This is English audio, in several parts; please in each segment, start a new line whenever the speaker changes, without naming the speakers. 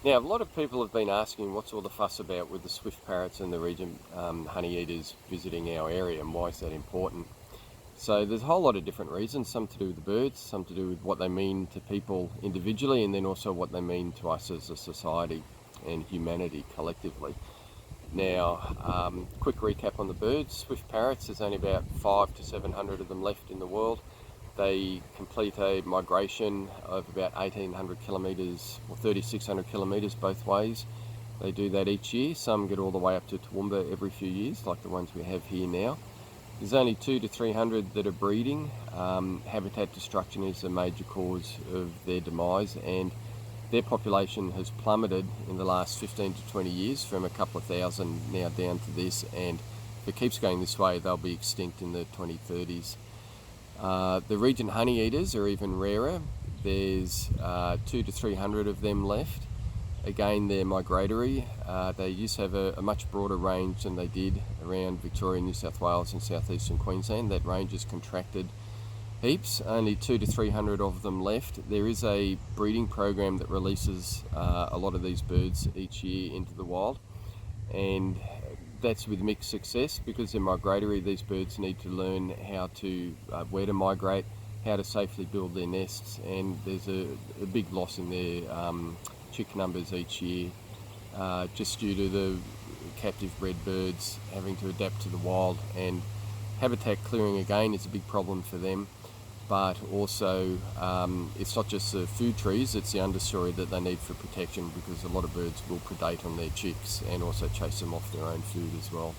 Now, a lot of people have been asking what's all the fuss about with the swift parrots and the Regent honeyeaters visiting our area, and why is that important? So there's a whole lot of different reasons, some to do with the birds, some to do with what they mean to people individually, and then also what they mean to us as a society and humanity collectively. Now, quick recap on the birds. Swift parrots, there's only about 500 to 700 of them left in the world. They complete a migration of about 1,800 kilometres or 3,600 kilometres both ways. They do that each year. Some get all the way up to Toowoomba every few years, like the ones we have here now. There's only 200 to 300 that are breeding. Habitat destruction is a major cause of their demise, and their population has plummeted in the last 15 to 20 years from a couple of thousand now down to this, and if it keeps going this way, they'll be extinct in the 2030s. The Regent honeyeaters are even rarer. There's 200 to 300 of them left. Again, they're migratory. They used to have a much broader range than they did around Victoria, New South Wales and southeastern Queensland. That range has contracted heaps. Only 200 to 300 of them left. There is a breeding program that releases a lot of these birds each year into the wild, and that's with mixed success because they're migratory. These birds need to learn how to where to migrate, how to safely build their nests, and there's a big loss in their chick numbers each year, just due to the captive bred birds having to adapt to the wild. And habitat clearing again is a big problem for them, but also it's not just the food trees, it's the understory that they need for protection, because a lot of birds will predate on their chicks and also chase them off their own food as well.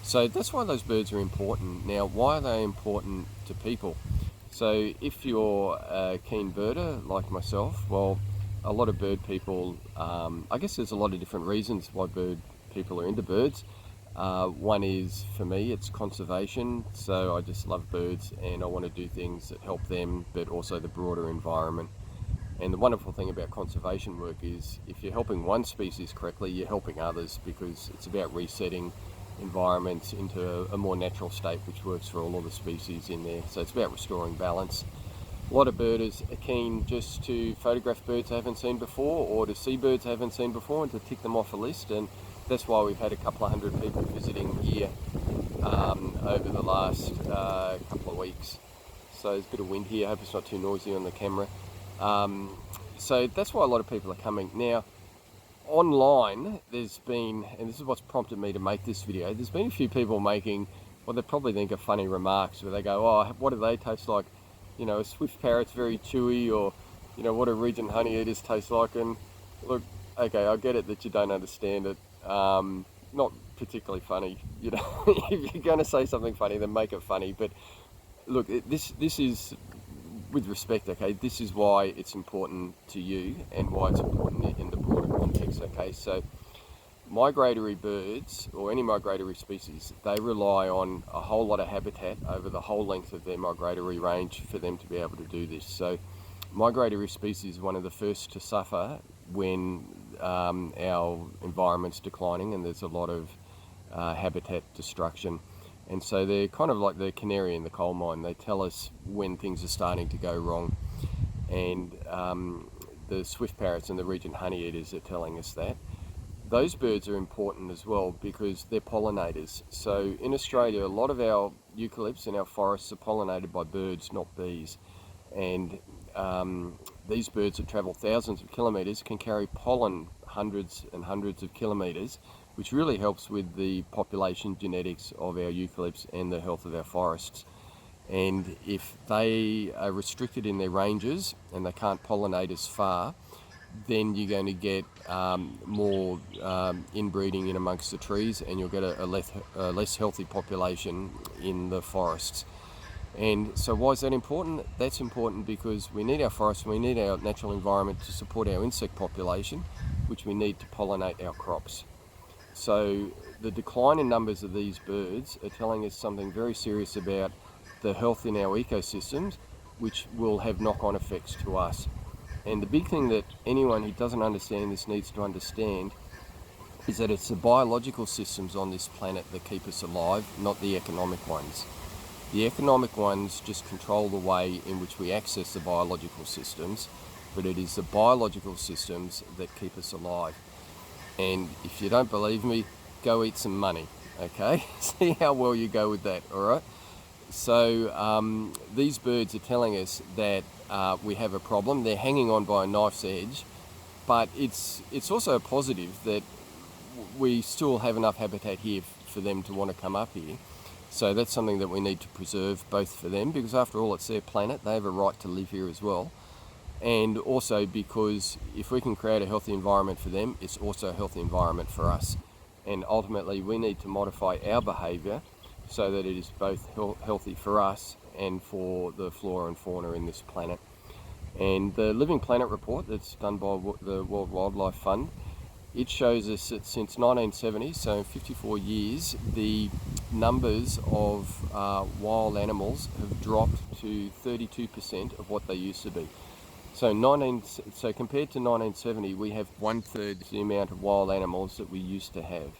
So that's why those birds are important. Now, why are they important to people? So if you're a keen birder like myself, well, a lot of bird people, I guess there's a lot of different reasons why bird people are into birds. One is, for me, it's conservation. So I just love birds and I want to do things that help them, but also the broader environment. And the wonderful thing about conservation work is if you're helping one species correctly, you're helping others, because it's about resetting environments into a more natural state, which works for all of the species in there. So it's about restoring balance. A lot of birders are keen just to photograph birds they haven't seen before, or to see birds they haven't seen before and to tick them off a list. And that's why we've had a couple of hundred people visiting here over the last couple of weeks. So there's a bit of wind here. I hope it's not too noisy on the camera. So that's why a lot of people are coming. Now, online, there's been, and this is what's prompted me to make this video, there's been a few people making what they probably think are funny remarks, where they go, oh, what do they taste like? You know, a swift parrot's very chewy, or, you know, what do Regent honeyeaters taste like? And look, okay, I get it that you don't understand it. Not particularly funny, you know. If you're going to say something funny, then make it funny. But look, this is, with respect, okay, this is why it's important to you and why it's important in the broader context, okay? So migratory birds, or any migratory species, they rely on a whole lot of habitat over the whole length of their migratory range for them to be able to do this. So migratory species are one of the first to suffer when our environment's declining and there's a lot of habitat destruction. And so they're kind of like the canary in the coal mine. They tell us when things are starting to go wrong. And the swift parrots and the Regent honeyeaters are telling us that. Those birds are important as well because they're pollinators. So in Australia, a lot of our eucalypts and our forests are pollinated by birds, not bees. And these birds that travel thousands of kilometres can carry pollen hundreds and hundreds of kilometres, which really helps with the population genetics of our eucalypts and the health of our forests. And if they are restricted in their ranges and they can't pollinate as far, then you're going to get more inbreeding in amongst the trees, and you'll get a less healthy population in the forests. And so why is that important? That's important because we need our forests, we need our natural environment to support our insect population, which we need to pollinate our crops. So the decline in numbers of these birds are telling us something very serious about the health in our ecosystems, which will have knock-on effects to us. And the big thing that anyone who doesn't understand this needs to understand is that it's the biological systems on this planet that keep us alive, not the economic ones. The economic ones just control the way in which we access the biological systems, but it is the biological systems that keep us alive. And if you don't believe me, go eat some money, okay? See how well you go with that, all right? So these birds are telling us that we have a problem. They're hanging on by a knife's edge, but it's also a positive that we still have enough habitat here for them to want to come up here. So that's something that we need to preserve, both for them, because after all, it's their planet. They have a right to live here as well. And also because if we can create a healthy environment for them, it's also a healthy environment for us. And ultimately, we need to modify our behaviour so that it is both healthy for us and for the flora and fauna in this planet. And the Living Planet report that's done by the World Wildlife Fund, it shows us that since 1970, so in 54 years, the numbers of wild animals have dropped to 32% of what they used to be. So compared to 1970, we have 1/3 the amount of wild animals that we used to have.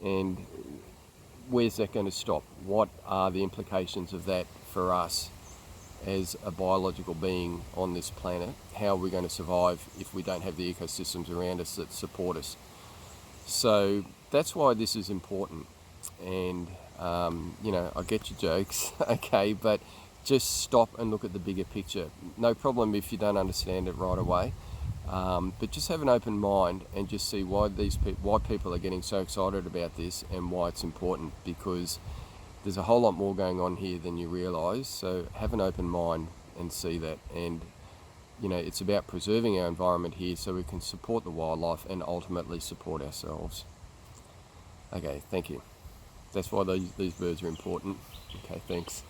And where's that going to stop? What are the implications of that for us as a biological being on this planet? How are we going to survive if we don't have the ecosystems around us that support us? So that's why this is important. And I get your jokes, okay, but just stop and look at the bigger picture. No problem if you don't understand it right away, but just have an open mind and just see why people are getting so excited about this and why it's important, because there's a whole lot more going on here than you realise. So have an open mind and see that. And it's about preserving our environment here so we can support the wildlife and ultimately support ourselves. Okay, thank you. That's why these birds are important. Okay, thanks.